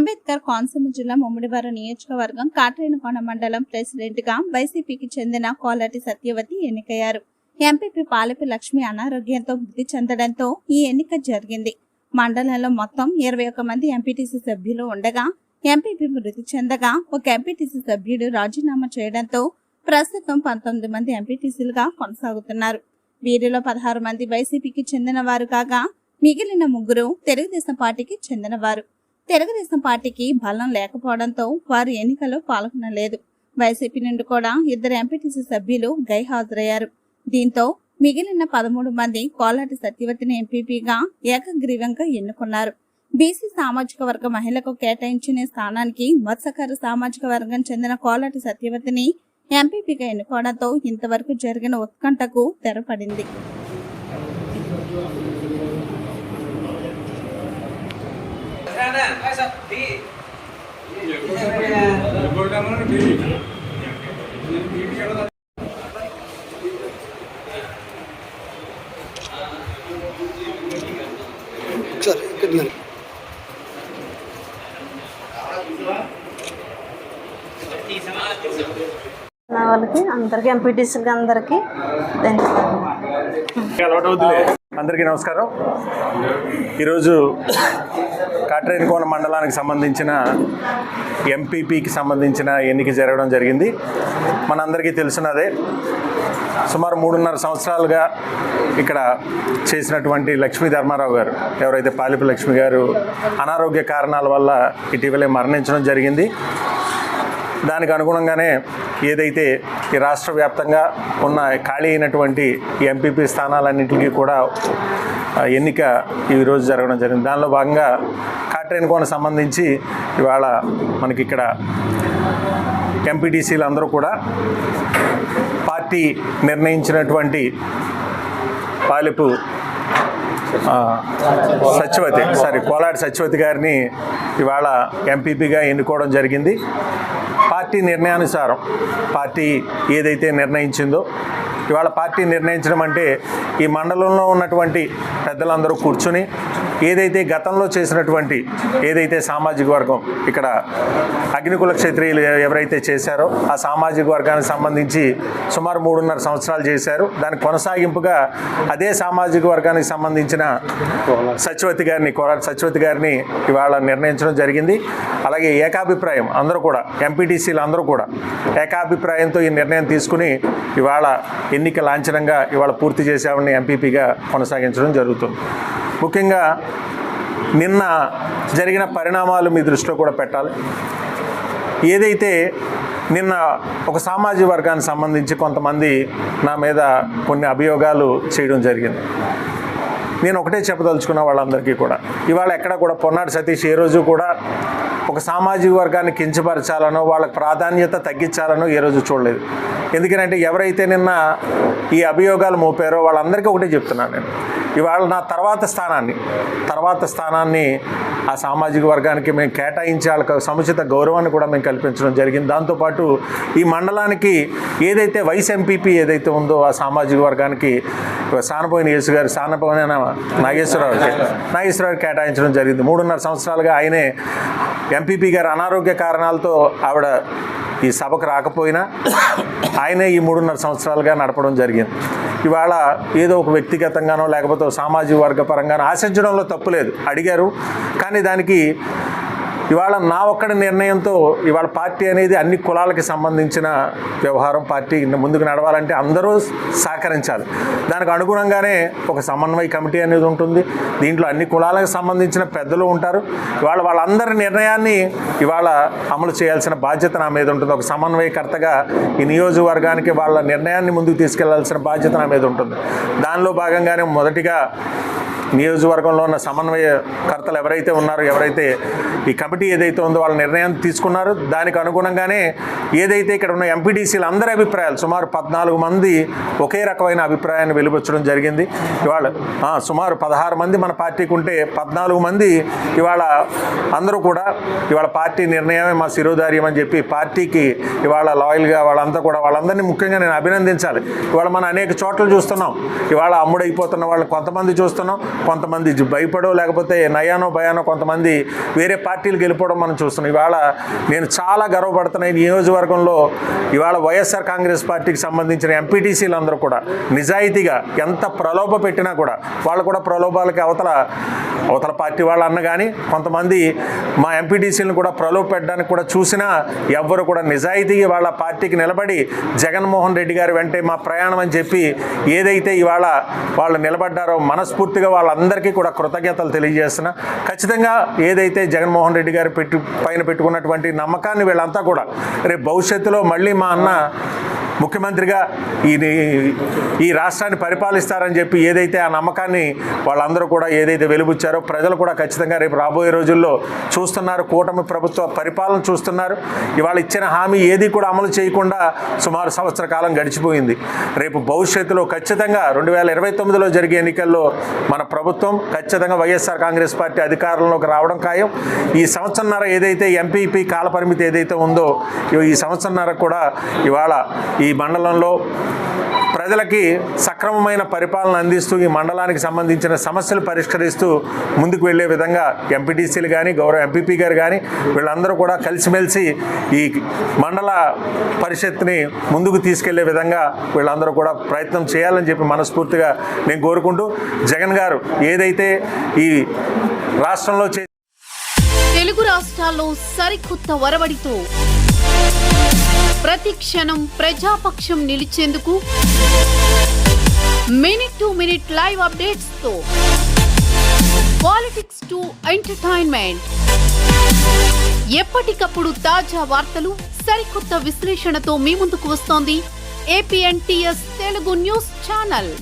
అంబేద్కర్ కోనసీమ జిల్లా ముమ్మిడివరం నియోజకవర్గం కాట్రేనికోన మండలం ప్రెసిడెంట్ గా వైసీపీకి చెందిన కోలాటి సత్యవతి ఎన్నికయ్యారు. ఎంపీపీ పాలెపు లక్ష్మి అనారోగ్యంతో మృతి చెందడంతో ఈ ఎన్నిక జరిగింది. మండలంలో మొత్తం 21 మంది ఎంపీటీసీ సభ్యులు ఉండగా ఎంపీపీ మృతి చెందగా ఒక ఎంపీటీసీ సభ్యుడు రాజీనామా చేయడంతో ప్రస్తుతం 19 మంది ఎంపీటీసీలుగా కొనసాగుతున్నారు. వీరిలో 16 మంది వైసీపీకి చెందిన వారు కాగా మిగిలిన 3 తెలుగుదేశం పార్టీకి చెందినవారు. తెలుగుదేశం పార్టీకి బలం లేకపోవడంతో వారు ఎన్నికల్లో పాల్గొనలేదు. వైసీపీ నుండి కూడా 2 ఎంపీటీసీ సభ్యులు గైహాజరయ్యారు. దీంతో మిగిలిన 13 మంది కోలాటి సత్యవతిని ఎంపీపీగా ఏకగ్రీవంగా ఎన్నుకున్నారు. బీసీ సామాజిక వర్గ మహిళకు కేటాయించిన స్థానానికి మత్స్యకార సామాజిక వర్గం చెందిన కోలాటి సత్యవతిని ఎంపీపీగా ఎన్నుకోవడంతో ఇంతవరకు జరిగిన ఉత్కంఠకు తెరపడింది. వాళ్ళకి అందరికి ఎంపీటీసీలకి అందరికీ అందరికీ నమస్కారం. ఈరోజు కాట్రేనికోన మండలానికి సంబంధించిన ఎంపీపీకి సంబంధించిన ఎన్నిక జరగడం జరిగింది. మనందరికీ తెలిసినదే, సుమారు 3.5 సంవత్సరాలుగా ఇక్కడ చేసినటువంటి లక్ష్మీ ధర్మారావు గారు, ఎవరైతే పాలెపు లక్ష్మి గారు అనారోగ్య కారణాల వల్ల ఇటీవలే మరణించడం జరిగింది. దానికి అనుగుణంగానే ఏదైతే ఈ రాష్ట్ర వ్యాప్తంగా ఉన్న ఖాళీ అయినటువంటి ఎంపీపీ స్థానాలన్నింటికీ కూడా ఎన్నిక ఈరోజు జరగడం జరిగింది. దానిలో భాగంగా కాట్రేనికోన సంబంధించి ఇవాళ మనకి ఇక్కడ ఎంపీటీసీలు అందరూ కూడా పార్టీ నిర్ణయించినటువంటి పాలెపు కోలాటి సత్యవతి గారిని ఇవాళ ఎంపీపీగా ఎన్నుకోవడం జరిగింది. పార్టీ నిర్ణయానుసారం పార్టీ ఏదైతే నిర్ణయించిందో, ఇవాళ పార్టీ నిర్ణయించడం అంటే ఈ మండలంలో ఉన్నటువంటి పెద్దలందరూ కూర్చుని ఏదైతే గతంలో చేసినటువంటి ఏదైతే సామాజిక వర్గం ఇక్కడ అగ్నికుల క్షత్రియులు ఎవరైతే చేశారో ఆ సామాజిక వర్గానికి సంబంధించి సుమారు 3.5 సంవత్సరాలు చేశారు. దానికి కొనసాగింపుగా అదే సామాజిక వర్గానికి సంబంధించిన కోలాటి సత్యవతి గారిని ఇవాళ నిర్ణయించడం జరిగింది. అలాగే ఏకాభిప్రాయం అందరూ కూడా ఎంపీటీసీలు అందరూ కూడా ఏకాభిప్రాయంతో ఈ నిర్ణయం తీసుకుని ఇవాళ ఎన్నిక లాంఛనంగా ఇవాళ పూర్తి చేశామని ఎంపీపీగా కొనసాగించడం జరుగుతుంది. ముఖ్యంగా నిన్న జరిగిన పరిణామాలు మీ దృష్టిలో కూడా పెట్టాలి. ఏదైతే నిన్న ఒక సామాజిక వర్గానికి సంబంధించి కొంతమంది నా మీద కొన్ని అభియోగాలు చేయడం జరిగింది. నేను ఒకటే చెప్పదలుచుకున్న వాళ్ళందరికీ కూడా, ఇవాళ ఎక్కడ కూడా పొన్నాటి సతీష్ ఏ రోజు కూడా ఒక సామాజిక వర్గాన్ని కించపరచాలనో వాళ్ళకి ప్రాధాన్యత తగ్గించాలనో ఏ రోజు చూడలేదు. ఎందుకంటే ఎవరైతే నిన్న ఈ అభియోగాలు మోపారో వాళ్ళందరికీ ఒకటే చెప్తున్నాను నేను, ఇవాళ నా తర్వాత స్థానాన్ని ఆ సామాజిక వర్గానికి మేము కేటాయించే వాళ్ళకి సముచిత గౌరవాన్ని కూడా మేము కల్పించడం జరిగింది. దాంతోపాటు ఈ మండలానికి ఏదైతే వైస్ ఎంపీపీ ఏదైతే ఉందో ఆ సామాజిక వర్గానికి సానపోయిన నాగేశ్వరరావు కేటాయించడం జరిగింది. 3.5 సంవత్సరాలుగా ఆయనే ఎంపీపీ గారు అనారోగ్య కారణాలతో ఆవిడ ఈ సభకు రాకపోయినా ఆయనే ఈ 3.5 సంవత్సరాలుగా నడపడం జరిగింది. ఇవాళ ఏదో ఒక వ్యక్తిగతంగానో లేకపోతే సామాజిక వర్గ పరంగానో ఆశించడంలో తప్పులేదు, అడిగారు. కానీ దానికి ఇవాళ నా ఒక్కడి నిర్ణయంతో ఇవాళ పార్టీ అనేది అన్ని కులాలకి సంబంధించిన వ్యవహారం. పార్టీ ముందుకు నడవాలంటే అందరూ సహకరించాలి. దానికి అనుగుణంగానే ఒక సమన్వయ కమిటీ అనేది ఉంటుంది. దీంట్లో అన్ని కులాలకు సంబంధించిన పెద్దలు ఉంటారు. ఇవాళ వాళ్ళందరి నిర్ణయాన్ని ఇవాళ అమలు చేయాల్సిన బాధ్యత నా మీద ఉంటుంది. ఒక సమన్వయకర్తగా ఈ నియోజకవర్గానికి వాళ్ళ నిర్ణయాన్ని ముందుకు తీసుకెళ్లాల్సిన బాధ్యత నా మీద ఉంటుంది. దానిలో భాగంగానే మొదటిగా నియోజకవర్గంలో ఉన్న సమన్వయకర్తలు ఎవరైతే ఉన్నారో, ఎవరైతే ఈ కమిటీ ఏదైతే ఉందో వాళ్ళ నిర్ణయం తీసుకున్నారు. దానికి అనుగుణంగానే ఏదైతే ఇక్కడ ఉన్న ఎంపీటీసీలు అందరి అభిప్రాయాలు సుమారు 14 మంది ఒకే రకమైన అభిప్రాయాన్ని వెలువచ్చడం జరిగింది. ఇవాళ సుమారు 16 మంది మన పార్టీకి ఉంటే 14 మంది ఇవాళ అందరూ కూడా ఇవాళ పార్టీ నిర్ణయమే మా శిరోధార్యం అని చెప్పి పార్టీకి ఇవాళ లాయల్గా వాళ్ళందరినీ ముఖ్యంగా నేను అభినందించాలి. ఇవాళ మనం అనేక చోట్ల చూస్తున్నాం, ఇవాళ అమ్ముడైపోతున్న వాళ్ళని కొంతమంది చూస్తున్నాం, కొంతమంది భయపడో లేకపోతే నయానో భయానో కొంతమంది వేరే పార్టీలకు వెళ్ళిపోవడం మనం చూస్తున్నాం. ఇవాళ నేను చాలా గర్వపడుతున్న ఈ నియోజకవర్గంలో ఇవాళ వైఎస్ఆర్ కాంగ్రెస్ పార్టీకి సంబంధించిన ఎంపీటీసీలు అందరూ కూడా నిజాయితీగా ఎంత ప్రలోభ పెట్టినా కూడా వాళ్ళు కూడా ప్రలోభాలకి అవతల పార్టీ వాళ్ళు అన్న కానీ కొంతమంది మా ఎంపీటీసీలను కూడా ప్రలోభ పెట్టడానికి కూడా చూసినా ఎవ్వరు కూడా నిజాయితీగా వాళ్ళ పార్టీకి నిలబడి జగన్మోహన్ రెడ్డి గారి వెంటే మా ప్రయాణం అని చెప్పి ఏదైతే ఇవాళ వాళ్ళు నిలబడ్డారో మనస్ఫూర్తిగా వాళ్ళందరికీ కూడా కృతజ్ఞతలు తెలియజేస్తున్నా. ఖచ్చితంగా ఏదైతే జగన్మోహన్ రెడ్డి గారు పైన పెట్టుకున్నటువంటి నమ్మకాన్ని వీళ్ళంతా కూడా రేపు భవిష్యత్తులో మళ్ళీ మా అన్న ముఖ్యమంత్రిగా ఈ రాష్ట్రాన్ని పరిపాలిస్తారని చెప్పి ఏదైతే ఆ నమ్మకాన్ని వాళ్ళందరూ కూడా ఏదైతే వెలుబుచ్చారో ప్రజలు కూడా ఖచ్చితంగా రేపు రాబోయే రోజుల్లో చూస్తున్నారు. కూటమి ప్రభుత్వ పరిపాలన చూస్తున్నారు. ఇవాళ ఇచ్చిన హామీ ఏది కూడా అమలు చేయకుండా సుమారు సంవత్సర కాలం గడిచిపోయింది. రేపు భవిష్యత్తులో ఖచ్చితంగా 2029లో జరిగే ఎన్నికల్లో మన ప్రభుత్వం ఖచ్చితంగా వైఎస్ఆర్ కాంగ్రెస్ పార్టీ అధికారంలోకి రావడం ఖాయం. ఈ సంవత్సరన్నర ఏదైతే ఎంపీపీ కాలపరిమితి ఏదైతే ఉందో ఈ సంవత్సరన్నర కూడా ఇవాళ ఈ మండలంలో ప్రజలకి సక్రమమైన పరిపాలన అందిస్తూ ఈ మండలానికి సంబంధించిన సమస్యలు పరిష్కరిస్తూ ముందుకు వెళ్ళే విధంగా ఎంపీటీసీలు కానీ గౌరవ ఎంపీపీ గారు కానీ వీళ్ళందరూ కూడా కలిసిమెలిసి ఈ మండల పరిషత్ని ముందుకు తీసుకెళ్లే విధంగా వీళ్ళందరూ కూడా ప్రయత్నం చేయాలని చెప్పి మనస్ఫూర్తిగా నేను కోరుకుంటూ జగన్ గారు ఏదైతే ఈ రాష్ట్రంలో తెలుగు రాష్ట్రాల్లో సరికొత్త ఒరవడితో ప్రతి క్షణం ప్రజాపక్షం నిలిచేందుకు minute to minute live updates తో పాలిటిక్స్ టు ఎంటర్టైన్మెంట్ ఎప్పటికప్పుడు తాజా వార్తలు సరికొత్త విశ్లేషణతో మీ ముందుకు వస్తోంది APNTS తెలుగు న్యూస్ ఛానల్.